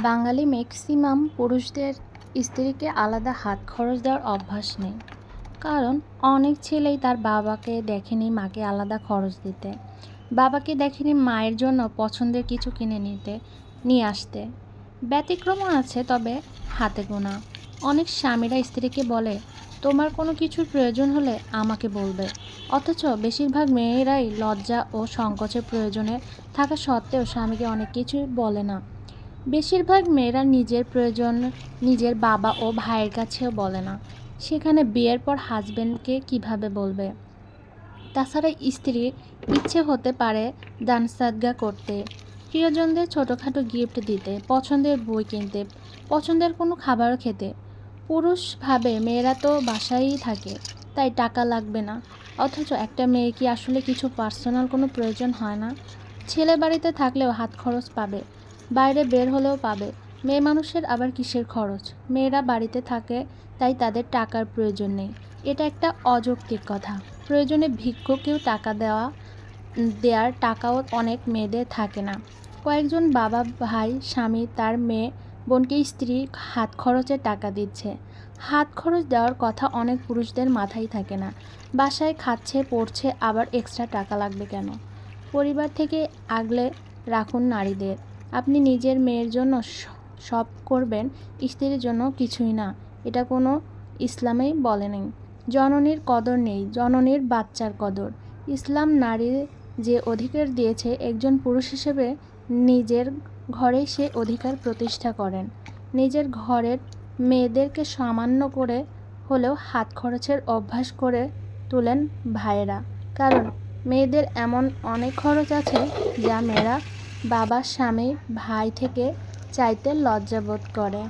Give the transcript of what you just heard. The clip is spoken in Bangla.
বাঙালি ম্যাক্সিমাম পুরুষদের স্ত্রীকে আলাদা হাত খরচ দেওয়ার অভ্যাস নেই। কারণ অনেক ছেলেই তার বাবাকে দেখেনি মাকে আলাদা খরচ দিতে, বাবাকে দেখেনি মায়ের জন্য পছন্দের কিছু কিনে নিয়ে আসতে। ব্যতিক্রমও আছে, তবে হাতে গোনা। অনেক স্বামীরা স্ত্রীকে বলে, তোমার কোনো কিছুর প্রয়োজন হলে আমাকে বলবে। অথচ বেশিরভাগ মেয়েরাই লজ্জা ও সংকোচের প্রয়োজনে থাকা সত্ত্বেও স্বামীকে অনেক কিছুই বলে না। বেশিরভাগ মেয়েরা নিজের প্রয়োজন নিজের বাবা ও ভাইয়ের কাছেও বলে না, সেখানে বিয়ের পর হাজবেন্ডকে কিভাবে বলবে? তাছাড়া স্ত্রীর ইচ্ছে হতে পারে দান সাদগা করতে, প্রিয়জনদের ছোটোখাটো গিফট দিতে, পছন্দের বই কিনতে, পছন্দের কোনো খাবারও খেতে। পুরুষ ভাবে মেয়েরা তো বাসায়ই থাকে, তাই টাকা লাগবে না। অথচ একটা মেয়ে কি আসলে কিছু পার্সোনাল কোনো প্রয়োজন হয় না? ছেলে বাড়িতে থাকলেও হাত খরচ পাবে, বাইরে বের হলেও পাবে। মেয়ে মানুষের আবার কিসের খরচ? মেয়েরা বাড়িতে থাকে, তাই তাদের টাকার প্রয়োজন নেই। এটা একটা অযৌক্তিক কথা। প্রয়োজনে ভিক্ষুককেও টাকা দেওয়ার টাকাও অনেক মেয়েদের থাকে না। কয়েকজন বাবা, ভাই, স্বামী তার মেয়ে বোনকে স্ত্রী হাত খরচের টাকা দিচ্ছে। হাত খরচ দেওয়ার কথা অনেক পুরুষদের মাথায় থাকে না। বাসায় খাচ্ছে পড়ছে, আবার এক্সট্রা টাকা লাগবে কেন? পরিবার থেকে আগলে রাখুন নারীদের। আপনি নিজের মেয়ের জন্য সব করবেন, স্ত্রীর জন্য কিছুই না। এটা কোনো ইসলামেই বলেনি। জননীর কদর নেই, জননীর বাচ্চার কদর। ইসলাম নারীর যে অধিকার দিয়েছে, একজন পুরুষ হিসেবে নিজের ঘরেই সে অধিকার প্রতিষ্ঠা করেন। নিজের ঘরের মেয়েদেরকে সামান্য করে হলেও হাত খরচের অভ্যাস করে তোলেন ভাইয়েরা। কারণ মেয়েদের এমন অনেক খরচ আছে যা মেয়েরা বাবা, স্বামী, ভাই থেকে চাইতে লজ্জাবোধ করে।